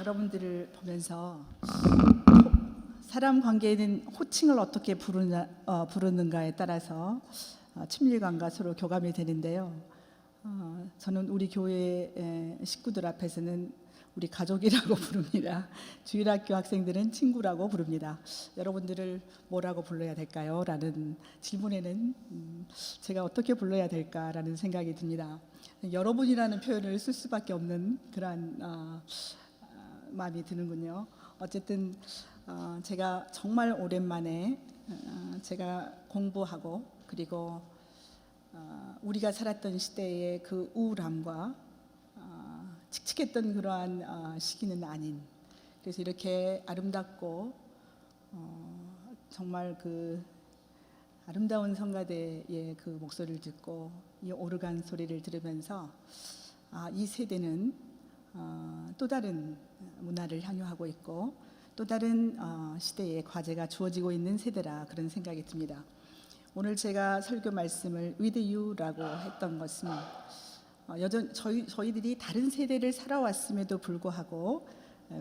여러분들을 보면서 사람 관계에는 호칭을 어떻게 부르는가에 따라서 친밀감과 서로 교감이 되는데요. 저는 우리 교회 식구들 앞에서는 우리 가족이라고 부릅니다. 주일학교 학생들은 친구라고 부릅니다. 여러분들을 뭐라고 불러야 될까요? 라는 질문에는 제가 어떻게 불러야 될까라는 생각이 듭니다. 여러분이라는 표현을 쓸 수밖에 없는 그러한 마음이 드는군요. 어쨌든 제가 정말 오랜만에 제가 공부하고 그리고 우리가 살았던 시대의 그 우울함과 칙칙했던 그러한 시기는 아닌, 그래서 이렇게 아름답고 정말 그 아름다운 성가대의 그 목소리를 듣고 이 오르간 소리를 들으면서 이 세대는 또 다른 문화를 향유하고 있고 또 다른 시대의 과제가 주어지고 있는 세대라 그런 생각이 듭니다. 오늘 제가 설교 말씀을 With You라고 했던 것은 여전 저희들이 다른 세대를 살아왔음에도 불구하고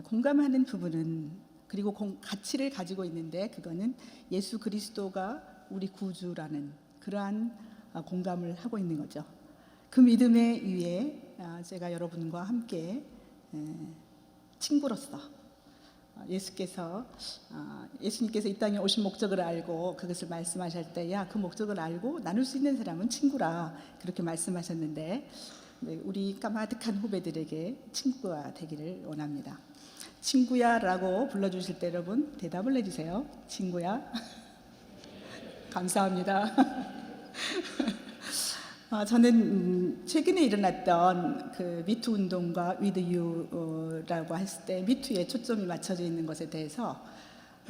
공감하는 부분은 그리고 가치를 가지고 있는데 그거는 예수 그리스도가 우리 구주라는 그러한 공감을 하고 있는 거죠. 그 믿음의 위에 제가 여러분과 함께 친구로서 예수님께서 이 땅에 오신 목적을 알고 그것을 말씀하실 때 그 목적을 알고 나눌 수 있는 사람은 친구라 그렇게 말씀하셨는데 우리 까마득한 후배들에게 친구가 되기를 원합니다. 친구야 라고 불러주실 때 여러분 대답을 해주세요. 친구야. 감사합니다. 저는 최근에 일어났던 그 미투 운동과 With You라고 했을 때 미투에 초점이 맞춰져 있는 것에 대해서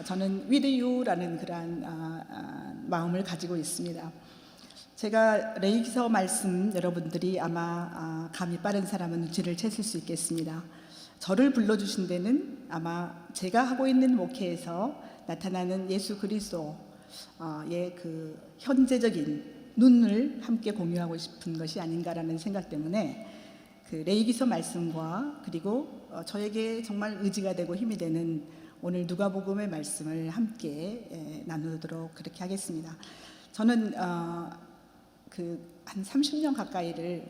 저는 With You라는 그러한 마음을 가지고 있습니다. 제가 레위기서 말씀 여러분들이 아마 감이 빠른 사람은 눈치를 채실 수 있겠습니다. 저를 불러주신 데는 아마 제가 하고 있는 목회에서 나타나는 예수 그리스도의 그 현재적인 눈을 함께 공유하고 싶은 것이 아닌가라는 생각 때문에 그 레위기서 말씀과 그리고 저에게 정말 의지가 되고 힘이 되는 오늘 누가복음의 말씀을 함께 나누도록 그렇게 하겠습니다. 저는 한 30년 가까이를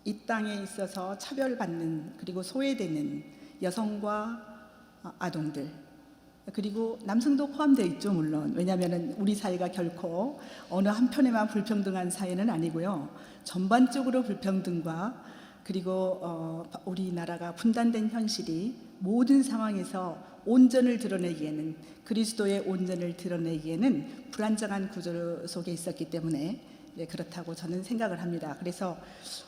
이 땅에 있어서 차별받는 그리고 소외되는 여성과 아동들 그리고 남성도 포함되어 있죠. 물론 왜냐하면 우리 사회가 결코 어느 한편에만 불평등한 사회는 아니고요. 전반적으로 불평등과 그리고 우리나라가 분단된 현실이 모든 상황에서 온전을 드러내기에는 그리스도의 온전을 드러내기에는 불안정한 구조 속에 있었기 때문에 그렇다고 저는 생각을 합니다. 그래서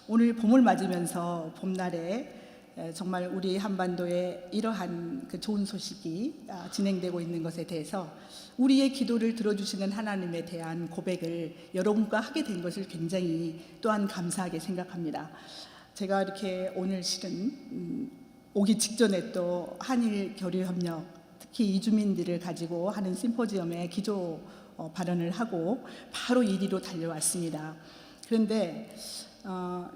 오늘 봄을 맞으면서 봄날에 정말 우리 한반도에 이러한 그 좋은 소식이 진행되고 있는 것에 대해서 우리의 기도를 들어주시는 하나님에 대한 고백을 여러분과 하게 된 것을 굉장히 또한 감사하게 생각합니다. 제가 이렇게 오늘 실은 오기 직전에 또 한일 교류 협력, 특히 이주민들을 가지고 하는 심포지엄에 기조 발언을 하고 바로 이리로 달려왔습니다. 그런데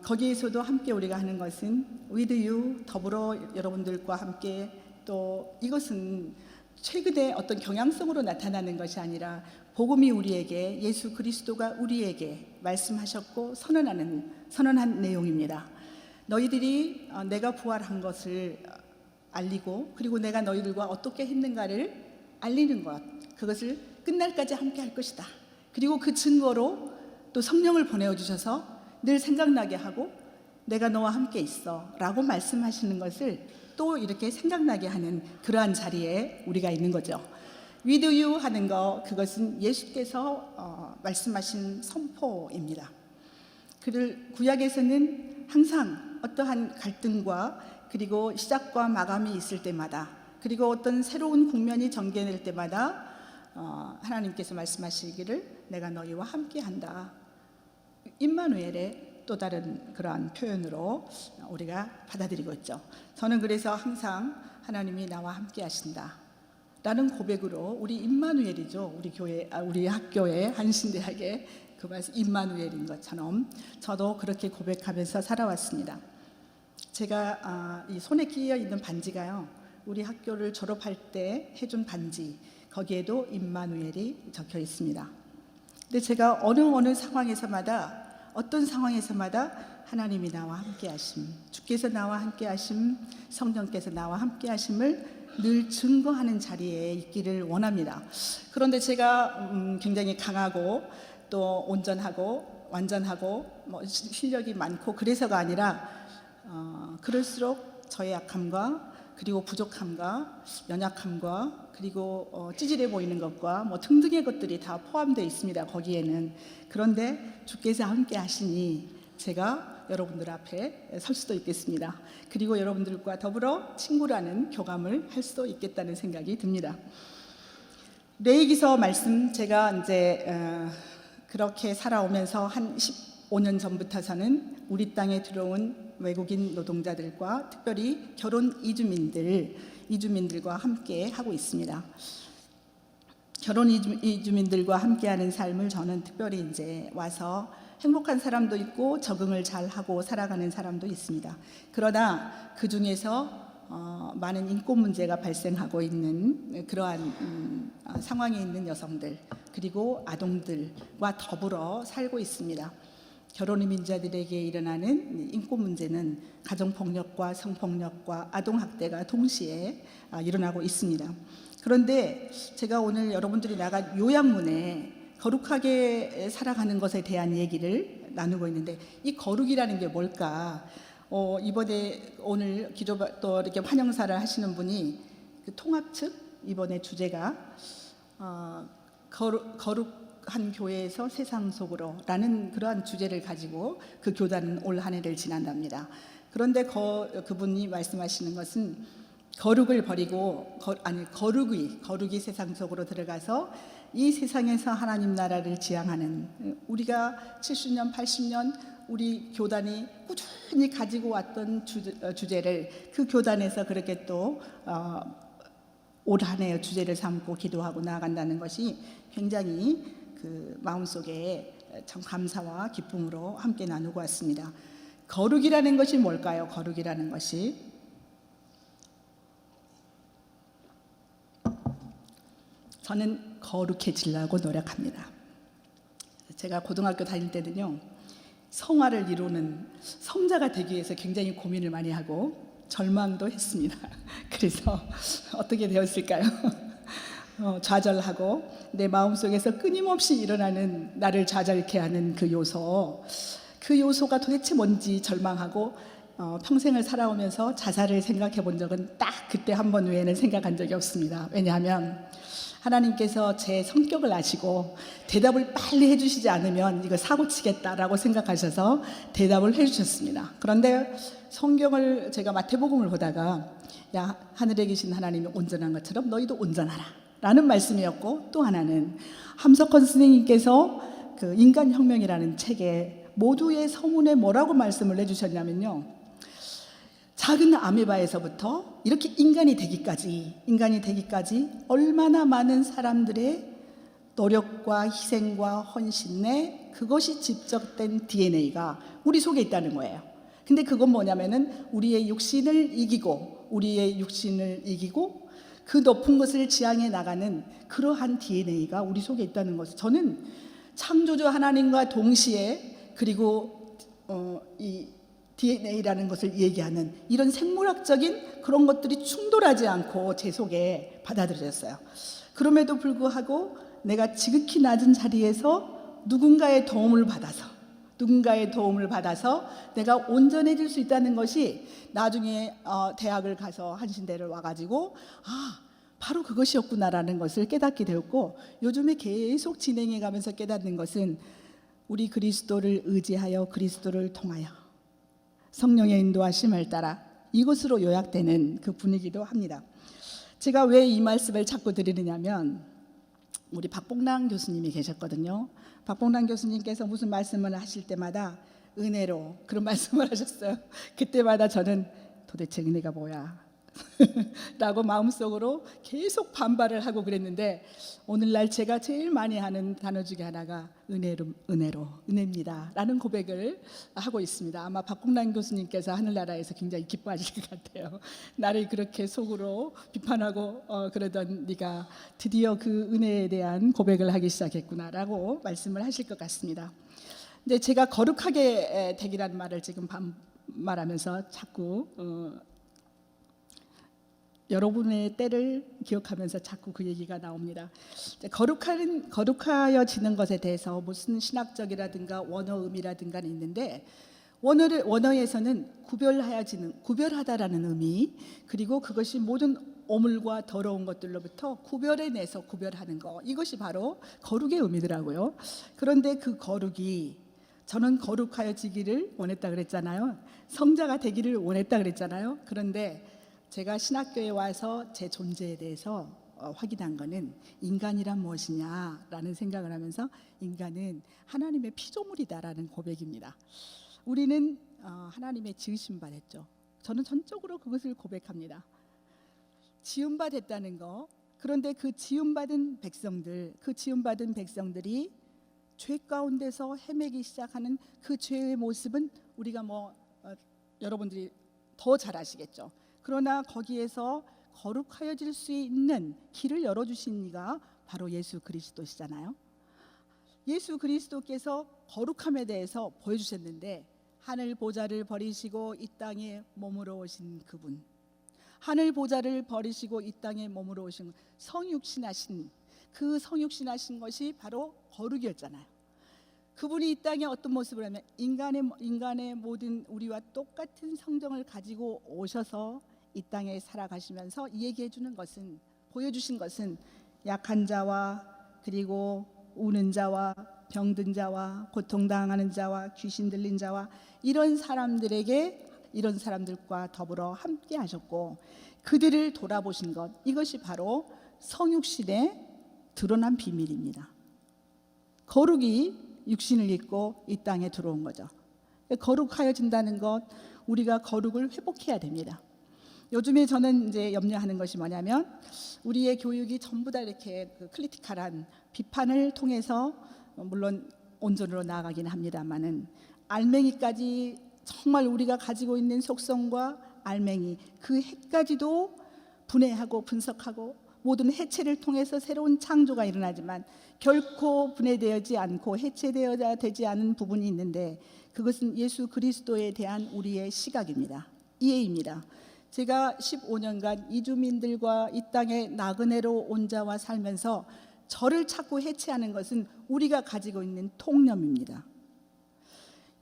거기에서도 함께 우리가 하는 것은 With You, 더불어 여러분들과 함께 또 이것은 최근에 어떤 경향성으로 나타나는 것이 아니라 복음이 우리에게 예수 그리스도가 우리에게 말씀하셨고 선언한 내용입니다. 너희들이 내가 부활한 것을 알리고 그리고 내가 너희들과 어떻게 했는가를 알리는 것, 그것을 끝날까지 함께 할 것이다. 그리고 그 증거로 또 성령을 보내주셔서 늘 생각나게 하고 내가 너와 함께 있어 라고 말씀하시는 것을 또 이렇게 생각나게 하는 그러한 자리에 우리가 있는 거죠. With you 하는 거, 그것은 예수께서 말씀하신 선포입니다. 구약에서는 항상 어떠한 갈등과 그리고 시작과 마감이 있을 때마다 그리고 어떤 새로운 국면이 전개될 때마다 하나님께서 말씀하시기를 내가 너희와 함께 한다. 임마누엘의 또 다른 그러한 표현으로 우리가 받아들이고 있죠. 저는 그래서 항상 하나님이 나와 함께 하신다 라는 고백으로 우리 임마누엘이죠. 우리 학교의 한신대학의 그 말씀 임마누엘인 것처럼 저도 그렇게 고백하면서 살아왔습니다. 제가 이 손에 끼어 있는 반지가요, 우리 학교를 졸업할 때 해준 반지, 거기에도 임마누엘이 적혀 있습니다. 근데 제가 어느 상황에서마다, 어떤 상황에서마다 하나님이 나와 함께 하심, 주께서 나와 함께 하심, 성령께서 나와 함께 하심을 늘 증거하는 자리에 있기를 원합니다. 그런데 제가 굉장히 강하고 또 온전하고 완전하고 실력이 많고 그래서가 아니라 그럴수록 저의 약함과 그리고 부족함과 연약함과 그리고 찌질해 보이는 것과 등등의 것들이 다 포함되어 있습니다. 거기에는. 그런데 주께서 함께 하시니 제가 여러분들 앞에 설 수도 있겠습니다. 그리고 여러분들과 더불어 친구라는 교감을 할 수도 있겠다는 생각이 듭니다. 레위기서 말씀, 제가 이제 그렇게 살아오면서 한 15년 전부터서는 우리 땅에 들어온 외국인 노동자들과 특별히 결혼 이주민들과 함께 하고 있습니다. 결혼 이주민들과 함께하는 삶을 저는 특별히 이제 와서 행복한 사람도 있고 적응을 잘 하고 살아가는 사람도 있습니다. 그러나 그 중에서 많은 인권 문제가 발생하고 있는 그러한 상황에 있는 여성들 그리고 아동들과 더불어 살고 있습니다. 결혼 이민자들에게 일어나는 인권 문제는 가정폭력과 성폭력과 아동학대가 동시에 일어나고 있습니다. 그런데 제가 오늘 여러분들이 나간 요약문에 거룩하게 살아가는 것에 대한 얘기를 나누고 있는데, 이 거룩이라는 게 뭘까? 이번에 오늘 또 이렇게 환영사를 하시는 분이 그 통합 측 이번에 주제가 거룩한 교회에서 세상 속으로라는 그러한 주제를 가지고 그 교단은 올 한 해를 지난답니다. 그런데 그분이 말씀하시는 것은 거룩을 버리고 거룩이 세상 속으로 들어가서 이 세상에서 하나님 나라를 지향하는, 우리가 70년 80년 우리 교단이 꾸준히 가지고 왔던 주제를 그 교단에서 그렇게 또 올 한 해의 주제를 삼고 기도하고 나아간다는 것이 굉장히 그 마음속에 참 감사와 기쁨으로 함께 나누고 왔습니다. 거룩이라는 것이 뭘까요? 거룩이라는 것이 저는 거룩해지려고 노력합니다. 제가 고등학교 다닐 때는요, 성화를 이루는 성자가 되기 위해서 굉장히 고민을 많이 하고 절망도 했습니다. 그래서 어떻게 되었을까요? 좌절하고 내 마음속에서 끊임없이 일어나는 나를 좌절케 하는 그 요소가 도대체 뭔지 절망하고 평생을 살아오면서 자살을 생각해 본 적은 딱 그때 한 번 외에는 생각한 적이 없습니다. 왜냐하면 하나님께서 제 성격을 아시고 대답을 빨리 해주시지 않으면 이거 사고치겠다라고 생각하셔서 대답을 해주셨습니다. 그런데 성경을 제가 마태복음을 보다가 야, 하늘에 계신 하나님이 온전한 것처럼 너희도 온전하라 라는 말씀이었고, 또 하나는 함석헌 선생님께서 그 인간혁명이라는 책에 모두의 서문에 뭐라고 말씀을 해주셨냐면요, 작은 아메바에서부터 이렇게 인간이 되기까지 얼마나 많은 사람들의 노력과 희생과 헌신에 그것이 집적된 DNA가 우리 속에 있다는 거예요. 근데 그건 뭐냐면은 우리의 육신을 이기고 그 높은 것을 지향해 나가는 그러한 DNA가 우리 속에 있다는 것을, 저는 창조주 하나님과 동시에 그리고 이 DNA라는 것을 얘기하는 이런 생물학적인 그런 것들이 충돌하지 않고 제 속에 받아들여졌어요. 그럼에도 불구하고 내가 지극히 낮은 자리에서 누군가의 도움을 받아서 내가 온전해질 수 있다는 것이 나중에 대학을 가서 한신대를 와가지고 바로 그것이었구나라는 것을 깨닫게 되었고, 요즘에 계속 진행해 가면서 깨닫는 것은 우리 그리스도를 의지하여 그리스도를 통하여 성령의 인도하심을 따라, 이것으로 요약되는 그 분위기도 합니다. 제가 왜 이 말씀을 자꾸 드리느냐면, 우리 박봉랑 교수님이 계셨거든요. 박봉랑 교수님께서 무슨 말씀을 하실 때마다 은혜로 그런 말씀을 하셨어요. 그때마다 저는 도대체 은혜가 뭐야? 라고 마음속으로 계속 반발을 하고 그랬는데, 오늘날 제가 제일 많이 하는 단어 중에 하나가 은혜입니다 라는 고백을 하고 있습니다. 아마 박국란 교수님께서 하늘나라에서 굉장히 기뻐하실 것 같아요. 나를 그렇게 속으로 비판하고 그러던 네가 드디어 그 은혜에 대한 고백을 하기 시작했구나 라고 말씀을 하실 것 같습니다. 근데 제가 거룩하게 되기라는 말을 지금 말하면서 자꾸 여러분의 때를 기억하면서 자꾸 그 얘기가 나옵니다. 거룩하여지는 것에 대해서 무슨 신학적이라든가 원어음이라든가 있는데, 원어에서는 구별하다라는 의미, 그리고 그것이 모든 오물과 더러운 것들로부터 구별해내서 구별하는 거, 이것이 바로 거룩의 의미더라고요. 그런데 그 거룩이, 저는 거룩하여지기를 원했다 그랬잖아요. 성자가 되기를 원했다 그랬잖아요. 그런데 제가 신학교에 와서 제 존재에 대해서 확인한 거는, 인간이란 무엇이냐라는 생각을 하면서 인간은 하나님의 피조물이다라는 고백입니다. 우리는 하나님의 지으심 받았죠. 저는 전적으로 그것을 고백합니다. 지음 받았다는 거. 그런데 그 지음받은 백성들이 죄 가운데서 헤매기 시작하는 그 죄의 모습은 우리가 여러분들이 더 잘 아시겠죠. 그러나 거기에서 거룩하여질 수 있는 길을 열어주신 이가 바로 예수 그리스도시잖아요. 예수 그리스도께서 거룩함에 대해서 보여주셨는데, 하늘 보좌를 버리시고 이 땅에 머무러 오신 그분, 하늘 보좌를 버리시고 이 땅에 머무러 오신 성육신하신 것이 바로 거룩이었잖아요. 그분이 이 땅에 어떤 모습을 하면 인간의 모든 우리와 똑같은 성정을 가지고 오셔서 이 땅에 살아가시면서 보여주신 것은 약한 자와, 그리고 우는 자와, 병든 자와, 고통당하는 자와, 귀신 들린 자와, 이런 사람들과 더불어 함께 하셨고, 그들을 돌아보신 것, 이것이 바로 성육신에 드러난 비밀입니다. 거룩이 육신을 입고 이 땅에 들어온 거죠. 거룩하여진다는 것, 우리가 거룩을 회복해야 됩니다. 요즘에 저는 이제 염려하는 것이 뭐냐면, 우리의 교육이 전부 다 이렇게 크리티컬한 비판을 통해서 물론 온전으로 나아가긴 합니다만은, 알맹이까지 정말 우리가 가지고 있는 속성과 알맹이, 그 핵까지도 분해하고 분석하고 모든 해체를 통해서 새로운 창조가 일어나지만, 결코 분해되지 않고 해체되어야 되지 않은 부분이 있는데, 그것은 예수 그리스도에 대한 우리의 시각입니다. 이해입니다. 제가 15년간 이주민들과 이 땅에 나그네로 온 자와 살면서 저를 찾고 해체하는 것은 우리가 가지고 있는 통념입니다.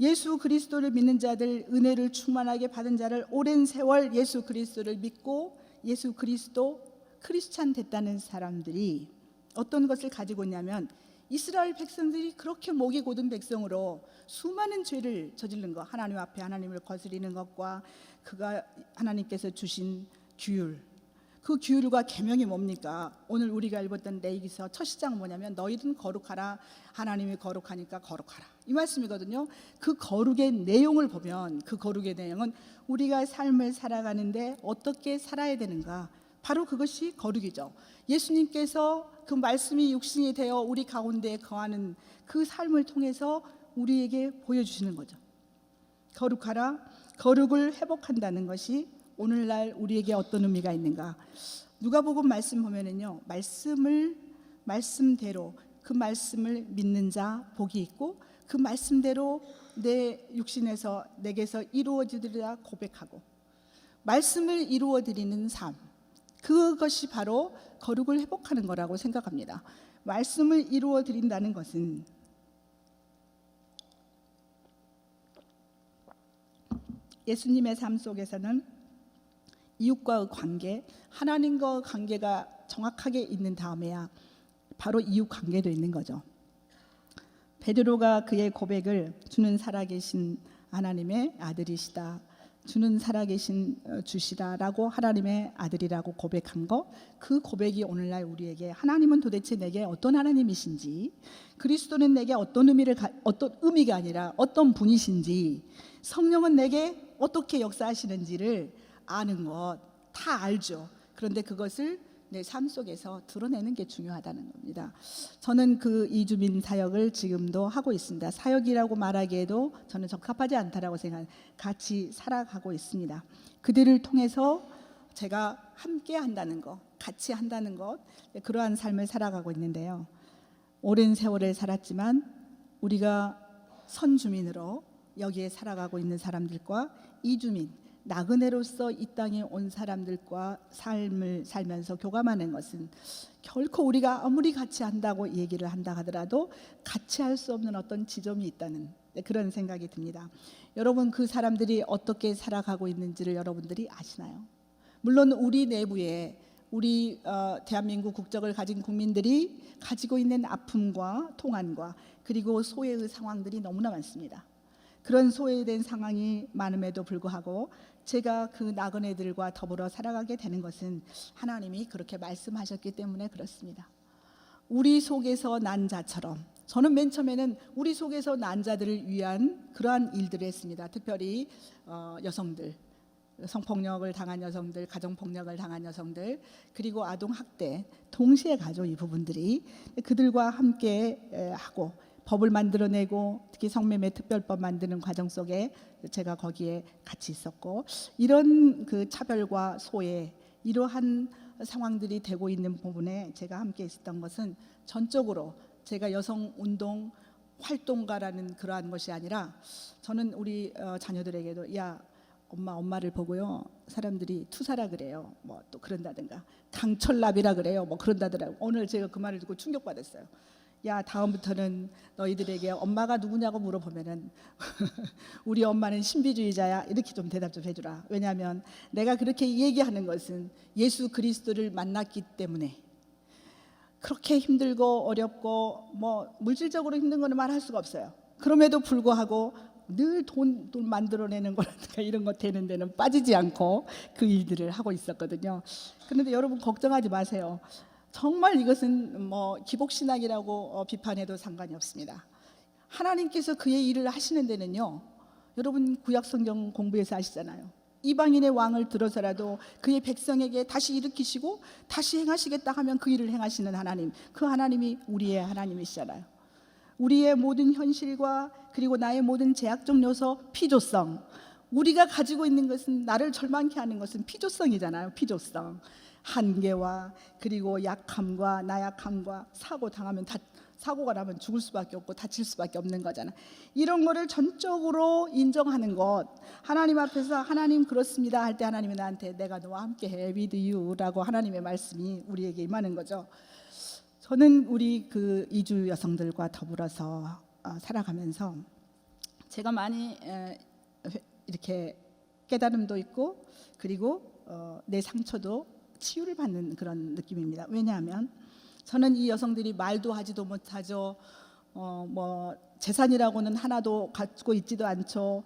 예수 그리스도를 믿는 자들, 은혜를 충만하게 받은 자를, 오랜 세월 예수 그리스도를 믿고 예수 그리스도 크리스찬 됐다는 사람들이 어떤 것을 가지고 있냐면, 이스라엘 백성들이 그렇게 목이 곧은 백성으로 수많은 죄를 저지른 것, 하나님 앞에 하나님을 거스리는 것과 그가 하나님께서 주신 규율, 그 규율과 계명이 뭡니까? 오늘 우리가 읽었던 레위기서 첫 시장은 뭐냐면, 너희는 거룩하라, 하나님이 거룩하니까 거룩하라, 이 말씀이거든요. 그 거룩의 내용을 보면, 그 거룩의 내용은 우리가 삶을 살아가는데 어떻게 살아야 되는가, 바로 그것이 거룩이죠. 예수님께서 그 말씀이 육신이 되어 우리 가운데 거하는 그 삶을 통해서 우리에게 보여주시는 거죠. 거룩하라, 거룩을 회복한다는 것이 오늘날 우리에게 어떤 의미가 있는가. 누가복음 말씀 보면은요, 말씀대로 그 말씀을 믿는 자 복이 있고, 그 말씀대로 내 육신에서 내게서 이루어지리라 고백하고 말씀을 이루어 드리는 삶, 그것이 바로 거룩을 회복하는 거라고 생각합니다. 말씀을 이루어 드린다는 것은 예수님의 삶 속에서는 이웃과의 관계, 하나님과의 관계가 정확하게 있는 다음에야 바로 이웃 관계도 있는 거죠. 베드로가 그의 고백을 주는 살아계신 하나님의 아들이시다, 주는 살아계신 주시다라고 하나님의 아들이라고 고백한 거, 그 고백이 오늘날 우리에게 하나님은 도대체 내게 어떤 하나님이신지, 그리스도는 내게 어떤 의미가 아니라 어떤 분이신지, 성령은 내게 어떻게 역사하시는지를 아는 것, 다 알죠. 그런데 그것을 내 삶 속에서 드러내는 게 중요하다는 겁니다. 저는 그 이주민 사역을 지금도 하고 있습니다. 사역이라고 말하기에도 저는 적합하지 않다라고 생각합니다. 같이 살아가고 있습니다. 그들을 통해서 제가 함께 한다는 것, 같이 한다는 것, 그러한 삶을 살아가고 있는데요. 오랜 세월을 살았지만 우리가 선주민으로 여기에 살아가고 있는 사람들과 이주민, 나그네로서 이 땅에 온 사람들과 삶을 살면서 교감하는 것은 결코 우리가 아무리 같이 한다고 얘기를 한다 하더라도 같이 할 수 없는 어떤 지점이 있다는 그런 생각이 듭니다. 여러분, 그 사람들이 어떻게 살아가고 있는지를 여러분들이 아시나요? 물론 우리 내부에 우리 대한민국 국적을 가진 국민들이 가지고 있는 아픔과 통한과 그리고 소외의 상황들이 너무나 많습니다. 그런 소외된 상황이 많음에도 불구하고 제가 그 나그네들과 더불어 살아가게 되는 것은 하나님이 그렇게 말씀하셨기 때문에 그렇습니다. 우리 속에서 난 자처럼, 저는 맨 처음에는 우리 속에서 난 자들을 위한 그러한 일들을 했습니다. 특별히 여성들, 성폭력을 당한 여성들, 가정폭력을 당한 여성들, 그리고 아동학대 동시에 가죠. 이 부분들이 그들과 함께 하고 법을 만들어내고 특히 성매매 특별법 만드는 과정 속에 제가 거기에 같이 있었고, 이런 그 차별과 소외, 이러한 상황들이 되고 있는 부분에 제가 함께 있었던 것은 전적으로 제가 여성운동 활동가라는 그러한 것이 아니라, 저는 우리 자녀들에게도 야 엄마를 보고요, 사람들이 투사라 그래요, 뭐 또 그런다든가 강철납이라 그래요, 뭐 그런다더라고. 오늘 제가 그 말을 듣고 충격받았어요. 야, 다음부터는 너희들에게 엄마가 누구냐고 물어보면은 우리 엄마는 신비주의자야, 이렇게 좀 대답 좀 해주라. 왜냐하면 내가 그렇게 얘기하는 것은 예수 그리스도를 만났기 때문에. 그렇게 힘들고 어렵고 뭐 물질적으로 힘든 거는 말할 수가 없어요. 그럼에도 불구하고 늘 돈 만들어내는 거라든가 이런 거 되는 데는 빠지지 않고 그 일들을 하고 있었거든요. 그런데 여러분 걱정하지 마세요. 정말 이것은 뭐 기복신학이라고 비판해도 상관이 없습니다. 하나님께서 그의 일을 하시는 데는요, 여러분 구약성경 공부해서 아시잖아요. 이방인의 왕을 들어서라도 그의 백성에게 다시 일으키시고 다시 행하시겠다 하면 그 일을 행하시는 하나님, 그 하나님이 우리의 하나님이시잖아요. 우리의 모든 현실과 그리고 나의 모든 제약적 요소, 피조성, 우리가 가지고 있는 것은, 나를 절망케 하는 것은 피조성이잖아요. 피조성, 한계와 그리고 약함과 나약함과 사고가 나면 죽을 수밖에 없고 다칠 수밖에 없는 거잖아. 이런 거를 전적으로 인정하는 것, 하나님 앞에서 하나님 그렇습니다 할 때 하나님이 나한테 내가 너와 함께 해, with you라고 하나님의 말씀이 우리에게 임하는 거죠. 저는 우리 그 이주 여성들과 더불어서 살아가면서 제가 많이 이렇게 깨달음도 있고 그리고 내 상처도 치유를 받는 그런 느낌입니다. 왜냐하면 저는 이 여성들이 말도 하지도 못하죠. 뭐 재산이라고는 하나도 갖고 있지도 않죠.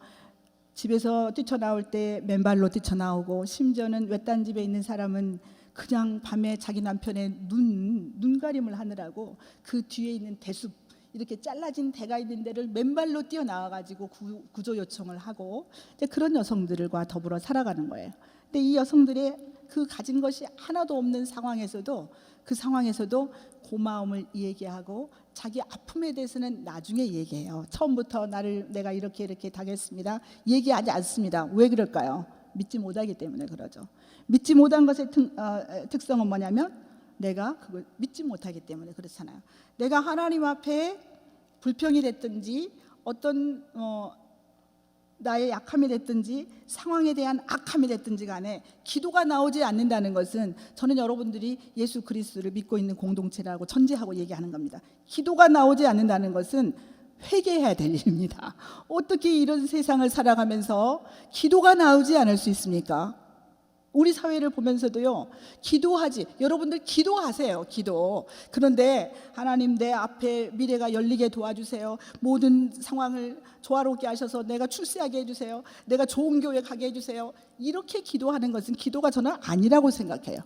집에서 뛰쳐나올 때 맨발로 뛰쳐나오고, 심지어는 외딴 집에 있는 사람은 그냥 밤에 자기 남편의 눈가림을 하느라고 그 뒤에 있는 대숲, 이렇게 잘라진 대가 있는 데를 맨발로 뛰어나와가지고 구조 요청을 하고, 그런 여성들과 더불어 살아가는 거예요. 근데 이 여성들의 그 가진 것이 하나도 없는 상황에서도, 그 상황에서도 고마움을 얘기하고 자기 아픔에 대해서는 나중에 얘기해요. 처음부터 내가 이렇게 당했습니다 얘기하지 않습니다. 왜 그럴까요? 믿지 못하기 때문에 그러죠. 믿지 못한 것의 특성은 뭐냐면, 내가 그걸 믿지 못하기 때문에 그렇잖아요. 내가 하나님 앞에 불평이 됐든지 어떤 나의 약함이 됐든지 상황에 대한 악함이 됐든지 간에 기도가 나오지 않는다는 것은, 저는 여러분들이 예수 그리스도를 믿고 있는 공동체라고 전제하고 얘기하는 겁니다. 기도가 나오지 않는다는 것은 회개해야 될 일입니다. 어떻게 이런 세상을 살아가면서 기도가 나오지 않을 수 있습니까? 우리 사회를 보면서도요, 기도하지, 여러분들 기도하세요. 기도. 그런데 하나님, 내 앞에 미래가 열리게 도와주세요. 모든 상황을 조화롭게 하셔서 내가 출세하게 해주세요. 내가 좋은 교회 가게 해주세요. 이렇게 기도하는 것은 기도가 저는 아니라고 생각해요.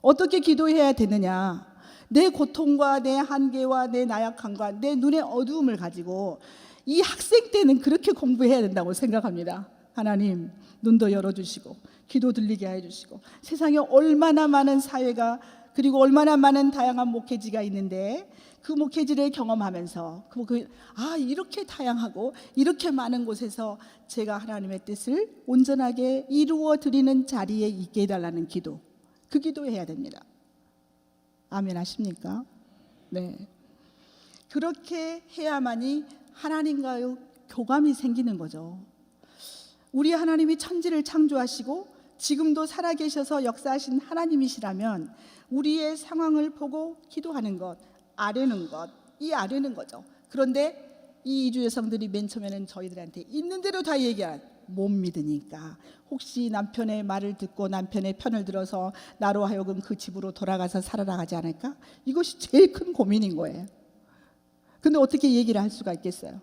어떻게 기도해야 되느냐? 내 고통과 내 한계와 내 나약함과 내 눈의 어두움을 가지고 이 학생 때는 그렇게 공부해야 된다고 생각합니다. 하나님 눈도 열어주시고 기도 들리게 해주시고, 세상에 얼마나 많은 사회가 그리고 얼마나 많은 다양한 목회지가 있는데 그 목회지를 경험하면서 이렇게 다양하고 이렇게 많은 곳에서 제가 하나님의 뜻을 온전하게 이루어 드리는 자리에 있게 해달라는 기도, 그 기도해야 됩니다. 아멘 하십니까? 네. 그렇게 해야만이 하나님과의 교감이 생기는 거죠. 우리 하나님이 천지를 창조하시고 지금도 살아계셔서 역사하신 하나님이시라면 우리의 상황을 보고 기도하는 것, 아뢰는 것, 이 아뢰는 거죠. 그런데 이 이주 여성들이 맨 처음에는 저희들한테 있는 대로 다 못 믿으니까 혹시 남편의 말을 듣고 남편의 편을 들어서 나로 하여금 그 집으로 돌아가서 살아라 하지 않을까? 이것이 제일 큰 고민인 거예요. 근데 어떻게 얘기를 할 수가 있겠어요?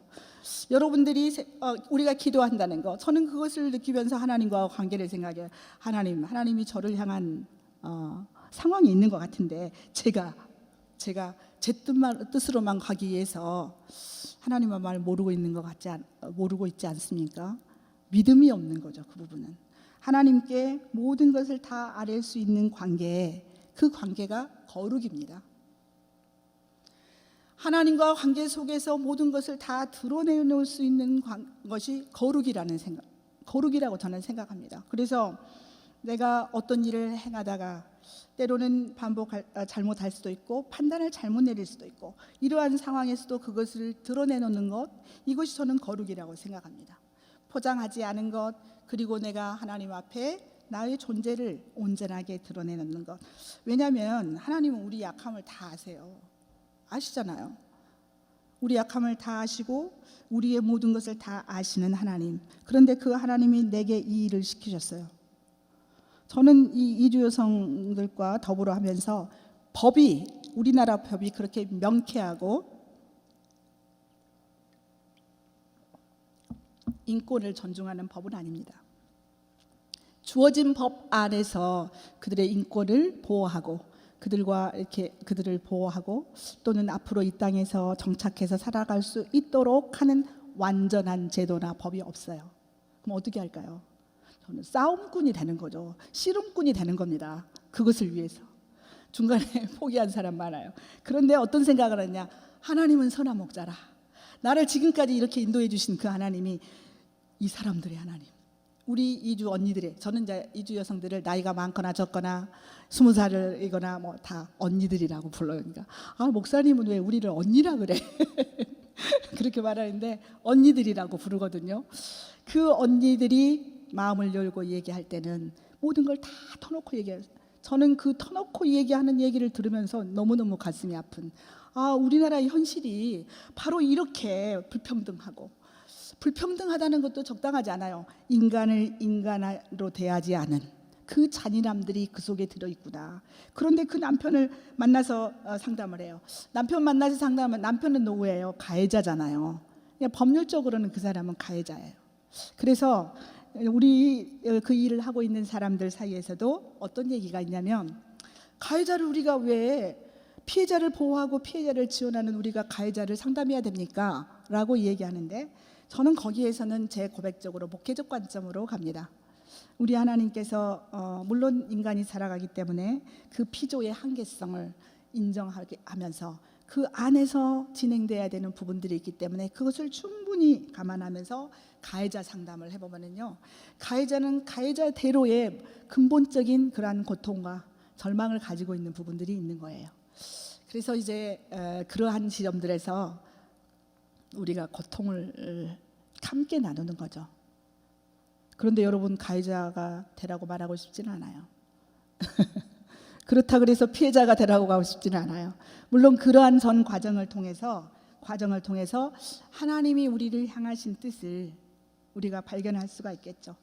여러분들이 우리가 기도한다는 거, 저는 그것을 느끼면서 하나님과 관계를 생각해요. 하나님이 저를 향한 상황이 있는 것 같은데 제가 제 뜻으로만 가기 위해서 하나님의 말 모르고 있지 않습니까? 믿음이 없는 거죠. 그 부분은 하나님께 모든 것을 다 아뢰 수 있는 관계, 그 관계가 거룩입니다. 하나님과 관계 속에서 모든 것을 다 드러내놓을 수 있는 것이 거룩이라고 저는 생각합니다. 그래서 내가 어떤 일을 행하다가 때로는 잘못할 수도 있고 판단을 잘못 내릴 수도 있고, 이러한 상황에서도 그것을 드러내놓는 것, 이것이 저는 거룩이라고 생각합니다. 포장하지 않은 것, 그리고 내가 하나님 앞에 나의 존재를 온전하게 드러내놓는 것. 왜냐하면 하나님은 우리 약함을 다 아세요. 아시잖아요. 우리 약함을 다 아시고 우리의 모든 것을 다 아시는 하나님. 그런데 그 하나님이 내게 이 일을 시키셨어요. 저는 이 이주 여성들과 더불어 하면서 우리나라 법이 그렇게 명쾌하고 인권을 존중하는 법은 아닙니다. 주어진 법 안에서 그들의 인권을 보호하고 그들을 보호하고 또는 앞으로 이 땅에서 정착해서 살아갈 수 있도록 하는 완전한 제도나 법이 없어요. 그럼 어떻게 할까요? 저는 싸움꾼이 되는 거죠. 씨름꾼이 되는 겁니다. 그것을 위해서. 중간에 포기한 사람 많아요. 그런데 어떤 생각을 하냐? 하나님은 선한 목자라. 나를 지금까지 이렇게 인도해 주신 그 하나님이 이 사람들의 하나님. 우리 이주 언니들의, 저는 이제 이주 여성들을 나이가 많거나 적거나 20살이거나 뭐 다 언니들이라고 불러요. 그러니까 목사님은 왜 우리를 언니라 그래? 그렇게 말하는데 언니들이라고 부르거든요. 그 언니들이 마음을 열고 얘기할 때는 모든 걸 다 터놓고 얘기해요. 저는 그 터놓고 얘기하는 얘기를 들으면서 너무너무 가슴이 아픈, 우리나라의 현실이 바로 이렇게 불평등하다는 것도 적당하지 않아요. 인간을 인간으로 대하지 않은 그 잔인함들이 그 속에 들어있구나. 그런데 그 남편을 만나서 상담을 해요. 남편 만나서 상담하면 남편은 노예예요. 가해자잖아요. 법률적으로는 그 사람은 가해자예요. 그래서 우리 그 일을 하고 있는 사람들 사이에서도 어떤 얘기가 있냐면, 가해자를 우리가 왜 피해자를 보호하고 피해자를 지원하는 우리가 가해자를 상담해야 됩니까? 라고 얘기하는데, 저는 거기에서는 제 고백적으로 목회적 관점으로 갑니다. 우리 하나님께서 물론 인간이 살아가기 때문에 그 피조의 한계성을 인정하면서 그 안에서 진행돼야 되는 부분들이 있기 때문에 그것을 충분히 감안하면서 가해자 상담을 해보면요, 가해자는 가해자대로의 근본적인 그러한 고통과 절망을 가지고 있는 부분들이 있는 거예요. 그래서 이제 그러한 지점들에서 우리가 고통을 함께 나누는 거죠. 그런데 여러분, 가해자가 되라고 말하고 싶지는 않아요. 그렇다 그래서 피해자가 되라고 가고 싶지는 않아요. 물론 그러한 전 과정을 통해서 하나님이 우리를 향하신 뜻을 우리가 발견할 수가 있겠죠.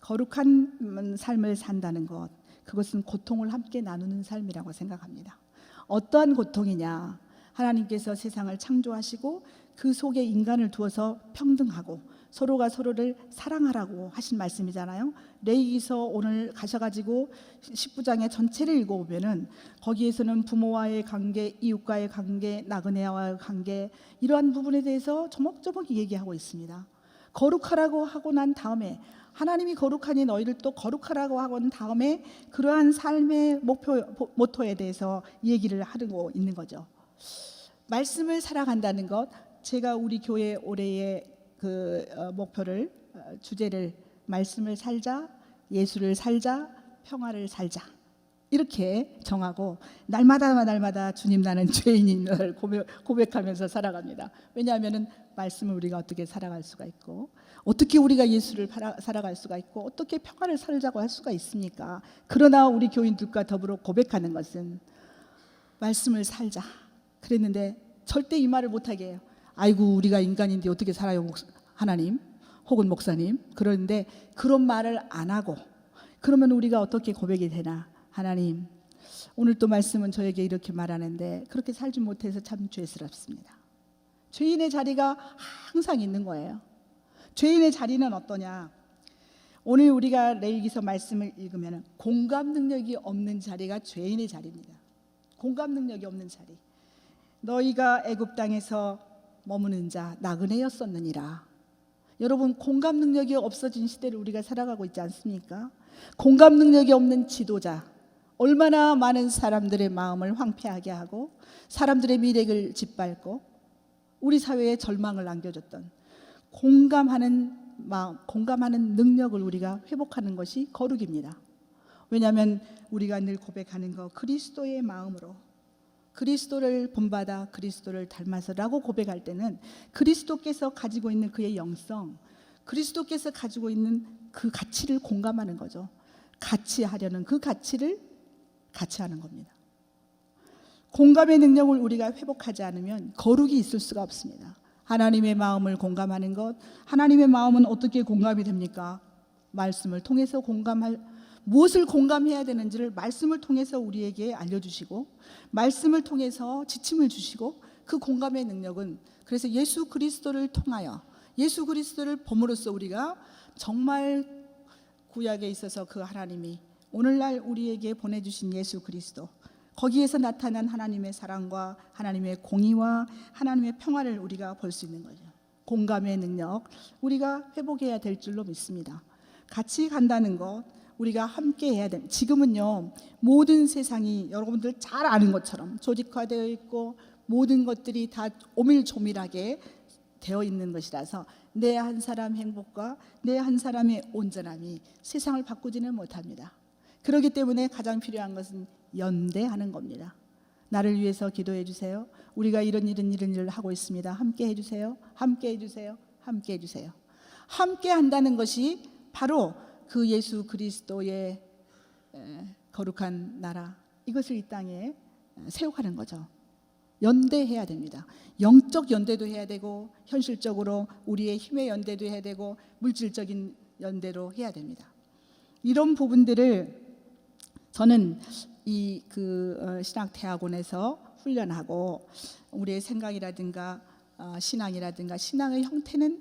거룩한 삶을 산다는 것, 그것은 고통을 함께 나누는 삶이라고 생각합니다. 어떠한 고통이냐? 하나님께서 세상을 창조하시고 그 속에 인간을 두어서 평등하고 서로가 서로를 사랑하라고 하신 말씀이잖아요. 레위기서 오늘 가셔가지고 19장의 전체를 읽어보면은 거기에서는 부모와의 관계, 이웃과의 관계, 나그네와의 관계, 이러한 부분에 대해서 조목조목 얘기하고 있습니다. 거룩하라고 하고 난 다음에, 하나님이 거룩하니 너희를 또 거룩하라고 하고 난 다음에 그러한 삶의 모토에 대해서 얘기를 하고 있는 거죠. 말씀을 살아간다는 것, 제가 우리 교회 올해의 목표를, 주제를 말씀을 살자, 예수를 살자, 평화를 살자 이렇게 정하고, 날마다 주님 나는 죄인임을 고백하면서 살아갑니다. 왜냐하면 말씀을 우리가 어떻게 살아갈 수가 있고, 어떻게 우리가 예수를 살아갈 수가 있고, 어떻게 평화를 살자고 할 수가 있습니까? 그러나 우리 교인들과 더불어 고백하는 것은 말씀을 살자 그랬는데, 절대 이 말을 못하게 해요. 아이고 우리가 인간인데 어떻게 살아요 하나님 혹은 목사님. 그런데 그런 말을 안 하고, 그러면 우리가 어떻게 고백이 되나? 하나님, 오늘 또 말씀은 저에게 이렇게 말하는데 그렇게 살지 못해서 참 죄스럽습니다. 죄인의 자리가 항상 있는 거예요. 죄인의 자리는 어떠냐? 오늘 우리가 레위기서 말씀을 읽으면 공감 능력이 없는 자리가 죄인의 자리입니다. 공감 능력이 없는 자리. 너희가 애굽 땅에서 머무는 자 나그네였었느니라. 여러분, 공감 능력이 없어진 시대를 우리가 살아가고 있지 않습니까? 공감 능력이 없는 지도자, 얼마나 많은 사람들의 마음을 황폐하게 하고 사람들의 미래를 짓밟고 우리 사회에 절망을 안겨줬던, 공감하는 마음, 공감하는 능력을 우리가 회복하는 것이 거룩입니다. 왜냐하면 우리가 늘 고백하는 거, 그리스도의 마음으로, 그리스도를 본받아 그리스도를 닮아서라고 고백할 때는 그리스도께서 가지고 있는 그의 영성, 그리스도께서 가지고 있는 그 가치를 공감하는 거죠. 같이 하려는 그 가치를 같이 하는 겁니다. 공감의 능력을 우리가 회복하지 않으면 거룩이 있을 수가 없습니다. 하나님의 마음을 공감하는 것, 하나님의 마음은 어떻게 공감이 됩니까? 말씀을 통해서 무엇을 공감해야 되는지를 말씀을 통해서 우리에게 알려주시고, 말씀을 통해서 지침을 주시고, 그 공감의 능력은 그래서 예수 그리스도를 통하여, 예수 그리스도를 봄으로써 우리가 정말 구약에 있어서 그 하나님이 오늘날 우리에게 보내주신 예수 그리스도, 거기에서 나타난 하나님의 사랑과 하나님의 공의와 하나님의 평화를 우리가 볼 수 있는 거죠. 공감의 능력 우리가 회복해야 될 줄로 믿습니다. 같이 간다는 것, 우리가 함께 해야 됩니다. 지금은요, 모든 세상이 여러분들 잘 아는 것처럼 조직화되어 있고 모든 것들이 다 오밀조밀하게 되어 있는 것이라서 내 한 사람 행복과 내 한 사람의 온전함이 세상을 바꾸지는 못합니다. 그렇기 때문에 가장 필요한 것은 연대하는 겁니다. 나를 위해서 기도해 주세요. 우리가 이런 일을 하고 있습니다. 함께 해주세요. 함께 해주세요. 함께 해주세요. 함께 한다는 것이 바로 그 예수 그리스도의 거룩한 나라, 이것을 이 땅에 세워가는 거죠. 연대해야 됩니다. 영적 연대도 해야 되고, 현실적으로 우리의 힘의 연대도 해야 되고, 물질적인 연대로 해야 됩니다. 이런 부분들을 저는 이 신학대학원에서 훈련하고, 우리의 생각이라든가 신앙이라든가 신앙의 형태는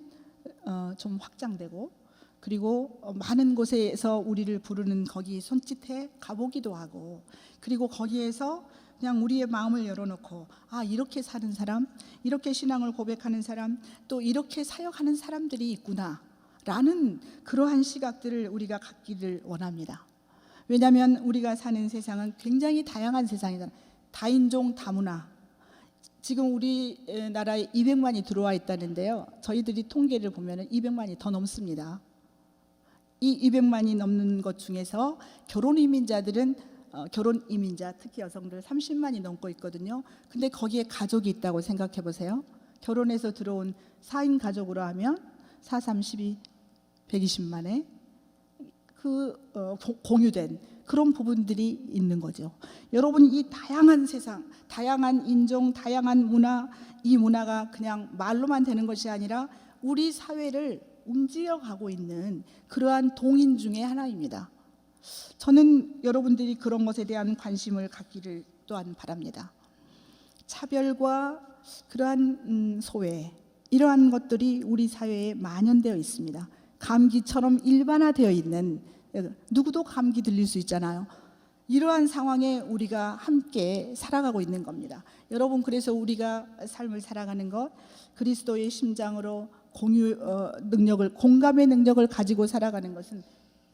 좀 확장되고, 그리고 많은 곳에서 우리를 부르는 거기 손짓해 가보기도 하고, 그리고 거기에서 그냥 우리의 마음을 열어놓고, 아, 이렇게 사는 사람, 이렇게 신앙을 고백하는 사람, 또 이렇게 사역하는 사람들이 있구나 라는 그러한 시각들을 우리가 갖기를 원합니다. 왜냐하면 우리가 사는 세상은 굉장히 다양한 세상이잖아요. 다인종 다문화. 지금 우리나라에 200만이 들어와 있다는데요, 저희들이 통계를 보면 200만이 더 넘습니다. 이 200만이 넘는 것 중에서 결혼 이민자들은 결혼 이민자, 특히 여성들 30만이 넘고 있거든요. 근데 거기에 가족이 있다고 생각해 보세요. 결혼해서 들어온 4인 가족으로 하면 4, 32, 120만에 공유된 그런 부분들이 있는 거죠. 여러분, 이 다양한 세상, 다양한 인종, 다양한 문화, 이 문화가 그냥 말로만 되는 것이 아니라 우리 사회를 움직여가고 있는 그러한 동인 중에 하나입니다. 저는 여러분들이 그런 것에 대한 관심을 갖기를 또한 바랍니다. 차별과 그러한 소외, 이러한 것들이 우리 사회에 만연되어 있습니다. 감기처럼 일반화되어 있는, 누구도 감기 들릴 수 있잖아요. 이러한 상황에 우리가 함께 살아가고 있는 겁니다. 여러분, 그래서 우리가 삶을 살아가는 것, 그리스도의 심장으로 능력을, 공감의 능력을 가지고 살아가는 것은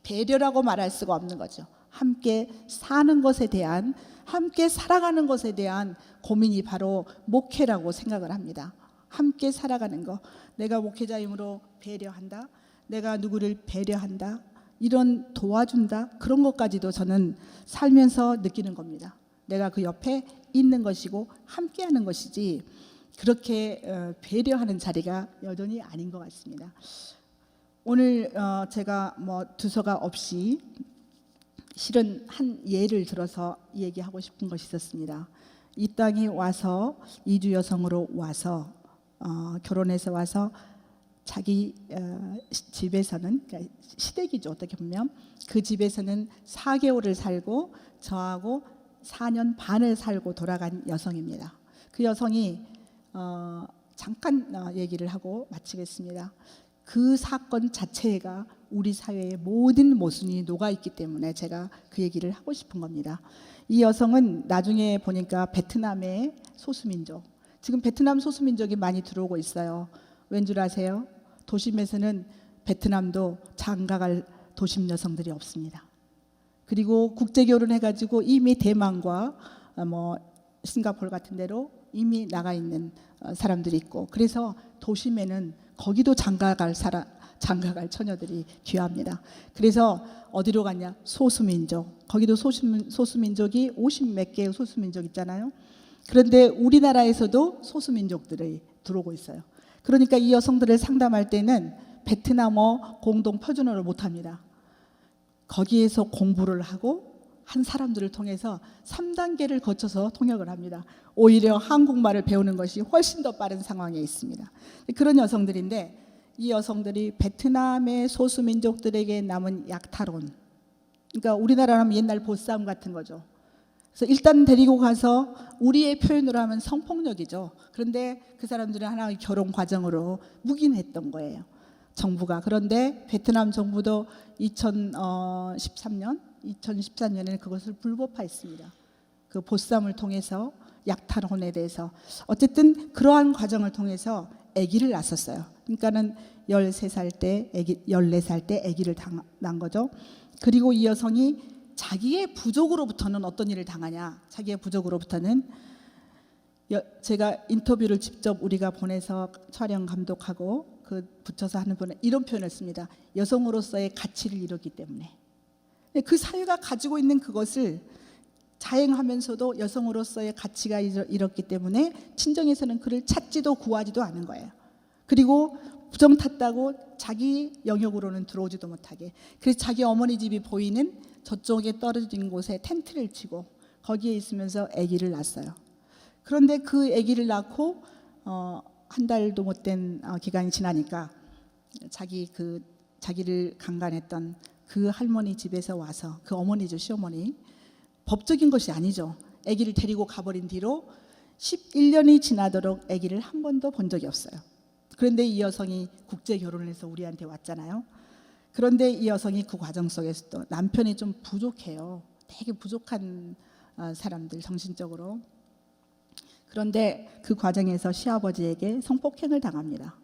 배려라고 말할 수가 없는 거죠. 함께 사는 것에 대한, 함께 살아가는 것에 대한 고민이 바로 목회라고 생각을 합니다. 함께 살아가는 것, 내가 목회자이므로 배려한다, 내가 누구를 배려한다, 이런 도와준다, 그런 것까지도 저는 살면서 느끼는 겁니다. 내가 그 옆에 있는 것이고 함께하는 것이지, 그렇게 배려하는 자리가 여전히 아닌 것 같습니다. 오늘 제가 뭐 두서가 없이 실은 한 예를 들어서 얘기하고 싶은 것이 있었습니다. 이 땅에 와서 이주 여성으로 와서 결혼해서 와서 자기 집에서는, 그러니까 시댁이죠, 어떻게 보면 그 집에서는 4개월을 살고 저하고 4년 반을 살고 돌아간 여성입니다. 그 여성이 잠깐 얘기를 하고 마치겠습니다. 그 사건 자체가 우리 사회의 모든 모순이 녹아있기 때문에 제가 그 얘기를 하고 싶은 겁니다. 이 여성은 나중에 보니까 베트남의 소수민족, 지금 베트남 소수민족이 많이 들어오고 있어요. 왠 줄 아세요? 도심에서는 베트남도 장가갈 도심 여성들이 없습니다. 그리고 국제 결혼해가지고 이미 대만과 뭐 싱가포르 같은 데로 이미 나가 있는 사람들이 있고, 그래서 도심에는 거기도 장가갈 처녀들이 귀합니다. 그래서 어디로 갔냐? 소수민족. 거기도 소수민족이 50몇 개의 소수민족 있잖아요. 그런데 우리나라에서도 소수민족들이 들어오고 있어요. 그러니까 이 여성들을 상담할 때는 베트남어 공동 표준어를 못합니다. 거기에서 공부를 하고 한 사람들을 통해서 3단계를 거쳐서 통역을 합니다. 오히려 한국말을 배우는 것이 훨씬 더 빠른 상황에 있습니다. 그런 여성들인데, 이 여성들이 베트남의 소수민족들에게 남은 약탈혼, 그러니까 우리나라라면 옛날 보쌈 같은 거죠. 그래서 일단 데리고 가서 우리의 표현으로 하면 성폭력이죠. 그런데 그 사람들은 하나의 결혼 과정으로 묵인했던 거예요, 정부가. 그런데 베트남 정부도 2014년에는 그것을 불법화했습니다. 그 보쌈을 통해서 약탈혼에 대해서. 어쨌든 그러한 과정을 통해서 아기를 낳았어요. 그러니까는 13살 때 아기, 14살 때 아기를 낳은 거죠. 그리고 이 여성이 자기의 부족으로부터는 어떤 일을 당하냐? 자기의 부족으로부터는, 제가 인터뷰를 직접 우리가 보내서 촬영 감독하고 그 붙여서 하는 분은 이런 표현을 씁니다. 여성으로서의 가치를 잃었기 때문에. 그 사회가 가지고 있는 그것을 자행하면서도 여성으로서의 가치가 잃었기 때문에 친정에서는 그를 찾지도 구하지도 않은 거예요. 그리고 부정 탔다고 자기 영역으로는 들어오지도 못하게. 그래서 자기 어머니 집이 보이는 저쪽에 떨어진 곳에 텐트를 치고 거기에 있으면서 아기를 낳았어요. 그런데 그 아기를 낳고 한 달도 못 된 기간이 지나니까 자기를 강간했던 그 할머니 집에서 와서, 그 어머니죠, 시어머니, 법적인 것이 아니죠. 아기를 데리고 가버린 뒤로 11년이 지나도록 아기를 한 번도 본 적이 없어요. 그런데 이 여성이 국제 결혼을 해서 우리한테 왔잖아요. 그런데 이 여성이 그 과정 속에서도 남편이 좀 부족해요. 되게 부족한 사람들, 정신적으로. 그런데 그 과정에서 시아버지에게 성폭행을 당합니다.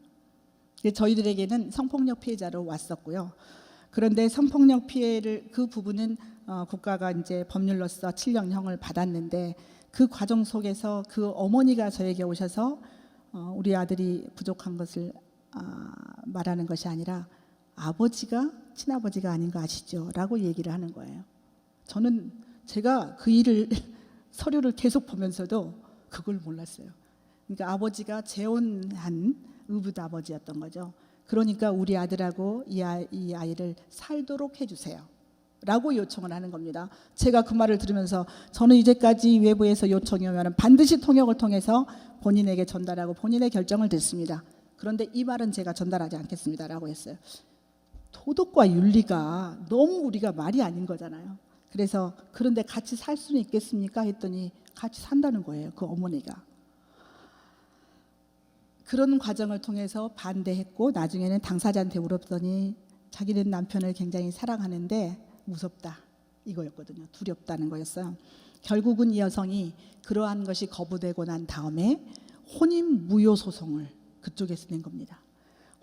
저희들에게는 성폭력 피해자로 왔었고요. 그런데 성폭력 피해를, 그 부분은 국가가 이제 법률로서 7년형을 받았는데, 그 과정 속에서 그 어머니가 저에게 오셔서 우리 아들이 부족한 것을 말하는 것이 아니라 아버지가 친아버지가 아닌 거 아시죠? 라고 얘기를 하는 거예요. 저는 제가 그 일을 서류를 계속 보면서도 그걸 몰랐어요. 그러니까 아버지가 재혼한 의붓 아버지였던 거죠. 그러니까 우리 아들하고 이 아이를 살도록 해주세요 라고 요청을 하는 겁니다. 제가 그 말을 들으면서 저는 이제까지 외부에서 요청이 오면 반드시 통역을 통해서 본인에게 전달하고 본인의 결정을 듣습니다. 그런데 이 말은 제가 전달하지 않겠습니다 라고 했어요. 도덕과 윤리가 너무 우리가 말이 아닌 거잖아요. 그래서 그런데 같이 살 수는 있겠습니까? 했더니 같이 산다는 거예요, 그 어머니가. 그런 과정을 통해서 반대했고, 나중에는 당사자한테 물었더니 자기는 남편을 굉장히 사랑하는데 무섭다, 이거였거든요. 두렵다는 거였어요. 결국은 이 여성이 그러한 것이 거부되고 난 다음에 혼인무효 소송을 그쪽에서 낸 겁니다.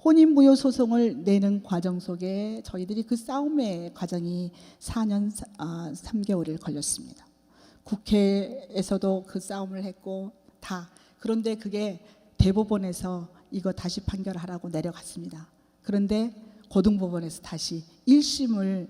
혼인무효 소송을 내는 과정 속에 저희들이 그 싸움의 과정이 4년 3개월을 걸렸습니다. 국회에서도 그 싸움을 했고 다. 그런데 그게 대법원에서 이거 다시 판결하라고 내려갔습니다. 그런데 고등법원에서 다시 1심을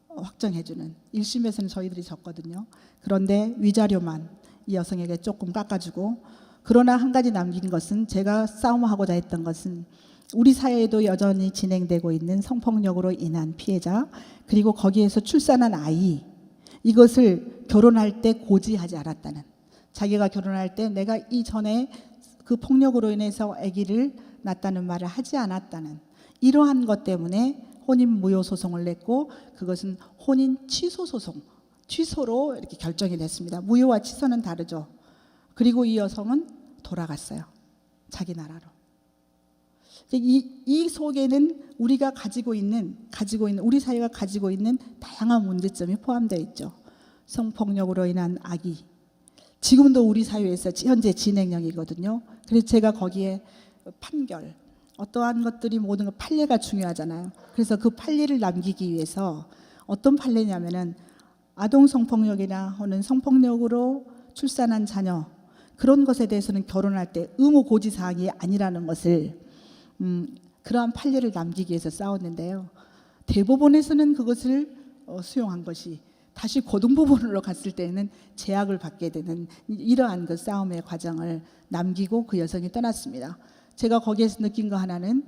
확정해주는, 1심에서는 저희들이 졌거든요. 그런데 위자료만 이 여성에게 조금 깎아주고, 그러나 한 가지 남긴 것은, 제가 싸움하고자 했던 것은 우리 사회에도 여전히 진행되고 있는 성폭력으로 인한 피해자, 그리고 거기에서 출산한 아이, 이것을 결혼할 때 고지하지 않았다는, 자기가 결혼할 때 내가 이전에 그 폭력으로 인해서 아기를 낳았다는 말을 하지 않았다는, 이러한 것 때문에 혼인무효 소송을 냈고, 그것은 혼인 취소 소송, 취소로 이렇게 결정이 됐습니다. 무효와 취소는 다르죠. 그리고 이 여성은 돌아갔어요. 자기 나라로. 이 속에는 우리가 가지고 있는 우리 사회가 가지고 있는 다양한 문제점이 포함되어 있죠. 성폭력으로 인한 악의, 지금도 우리 사회에서 현재 진행형이거든요. 그래서 제가 거기에 판결, 어떠한 것들이 모든 것 판례가 중요하잖아요. 그래서 그 판례를 남기기 위해서 어떤 판례냐면은 아동 성폭력이나 혹은 성폭력으로 출산한 자녀, 그런 것에 대해서는 결혼할 때 의무 고지 사항이 아니라는 것을 그러한 판례를 남기기 위해서 싸웠는데요. 대법원에서는 그것을 수용한 것이, 다시 고등법원으로 갔을 때는 제약을 받게 되는 이러한 그 싸움의 과정을 남기고 그 여성이 떠났습니다. 제가 거기에서 느낀 거 하나는,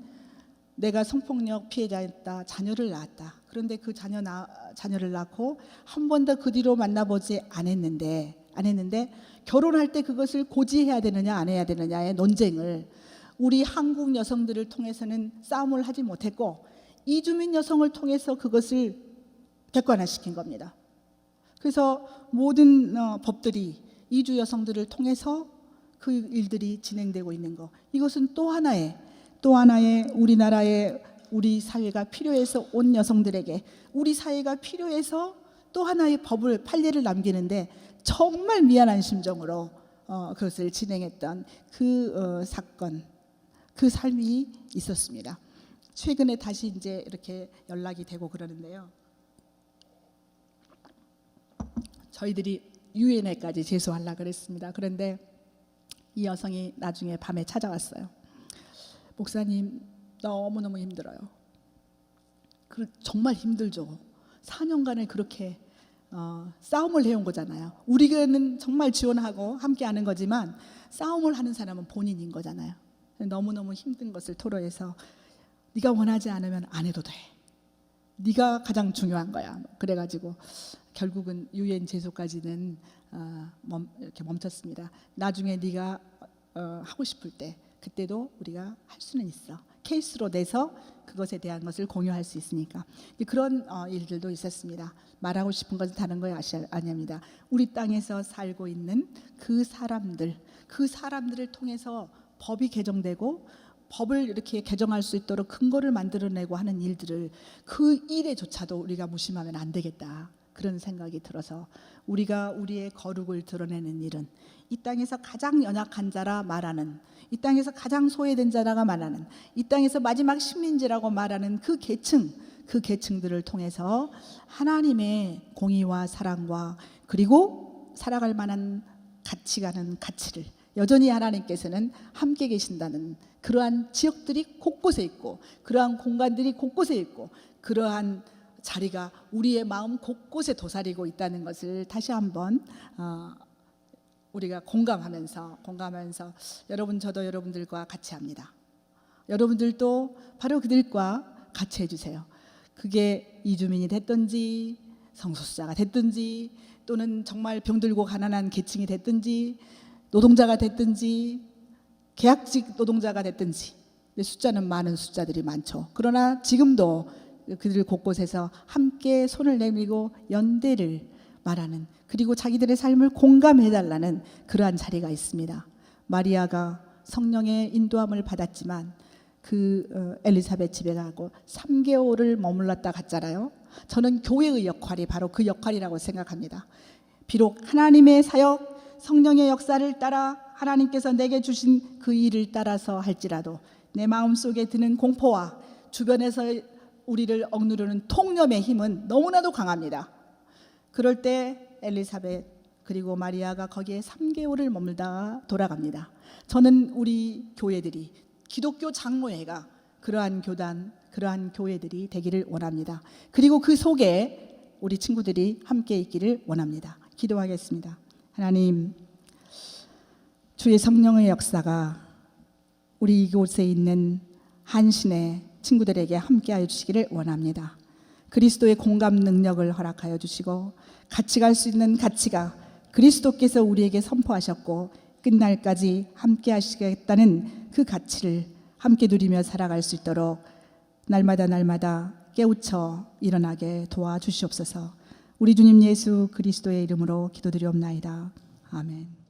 내가 성폭력 피해자였다, 자녀를 낳았다. 그런데 그 자녀를 낳고 한 번도 그 뒤로 만나보지 않았는데 결혼할 때 그것을 고지해야 되느냐 안 해야 되느냐의 논쟁을 우리 한국 여성들을 통해서는 싸움을 하지 못했고, 이주민 여성을 통해서 그것을 객관화시킨 겁니다. 그래서 모든 법들이 이주 여성들을 통해서 그 일들이 진행되고 있는 거, 이것은 또 하나의 우리나라의 우리 사회가 필요해서 온 여성들에게, 우리 사회가 필요해서 또 하나의 법을, 판례를 남기는데 정말 미안한 심정으로 그것을 진행했던 그 사건, 그 삶이 있었습니다. 최근에 다시 이제 이렇게 연락이 되고 그러는데요. 저희들이 유엔에까지 제소하려고 그랬습니다. 그런데 이 여성이 나중에 밤에 찾아왔어요. 목사님, 너무너무 힘들어요. 정말 힘들죠. 4년간을 그렇게 싸움을 해온 거잖아요. 우리는 정말 지원하고 함께하는 거지만 싸움을 하는 사람은 본인인 거잖아요. 너무너무 힘든 것을 토로해서, 네가 원하지 않으면 안 해도 돼, 네가 가장 중요한 거야. 그래가지고 결국은 유엔 제소까지는 이렇게 멈췄습니다. 나중에 네가 하고 싶을 때, 그때도 우리가 할 수는 있어. 케이스로 내서 그것에 대한 것을 공유할 수 있으니까. 그런 일들도 있었습니다. 말하고 싶은 것은 다른 거 아닙니다. 우리 땅에서 살고 있는 그 사람들을 통해서 법이 개정되고, 법을 이렇게 개정할 수 있도록 근거를 만들어내고 하는 일들을, 그 일에조차도 우리가 무심하면 안 되겠다, 그런 생각이 들어서, 우리가 우리의 거룩을 드러내는 일은 이 땅에서 가장 연약한 자라 말하는, 이 땅에서 가장 소외된 자라가 말하는, 이 땅에서 마지막 식민지라고 말하는 그 계층들을 통해서 하나님의 공의와 사랑과, 그리고 살아갈 만한 가치를 여전히 하나님께서는 함께 계신다는, 그러한 지역들이 곳곳에 있고, 그러한 공간들이 곳곳에 있고, 그러한 자리가 우리의 마음 곳곳에 도사리고 있다는 것을 다시 한번 우리가 공감하면서 여러분, 저도 여러분들과 같이 합니다. 여러분들도 바로 그들과 같이 해주세요. 그게 이주민이 됐든지 성소수자가 됐든지, 또는 정말 병들고 가난한 계층이 됐든지, 노동자가 됐든지, 계약직 노동자가 됐든지, 숫자는 많은 숫자들이 많죠. 그러나 지금도 그들 곳곳에서 함께 손을 내밀고 연대를 말하는, 그리고 자기들의 삶을 공감해달라는 그러한 자리가 있습니다. 마리아가 성령의 인도함을 받았지만 그 엘리사벳 집에 가고 3개월을 머물렀다 갔잖아요. 저는 교회의 역할이 바로 그 역할이라고 생각합니다. 비록 하나님의 사역, 성령의 역사를 따라 하나님께서 내게 주신 그 일을 따라서 할지라도 내 마음속에 드는 공포와 주변에서 우리를 억누르는 통념의 힘은 너무나도 강합니다. 그럴 때 엘리사벳 그리고 마리아가 거기에 3개월을 머물다가 돌아갑니다. 저는 우리 교회들이, 기독교 장로회가 그러한 교단, 그러한 교회들이 되기를 원합니다. 그리고 그 속에 우리 친구들이 함께 있기를 원합니다. 기도하겠습니다. 하나님, 주의 성령의 역사가 우리 이곳에 있는 한신의 친구들에게 함께하여 주시기를 원합니다. 그리스도의 공감 능력을 허락하여 주시고 같이 갈 수 있는 가치가 그리스도께서 우리에게 선포하셨고 끝날까지 함께 하시겠다는 그 가치를 함께 누리며 살아갈 수 있도록 날마다 깨우쳐 일어나게 도와주시옵소서. 우리 주님 예수 그리스도의 이름으로 기도드리옵나이다. 아멘.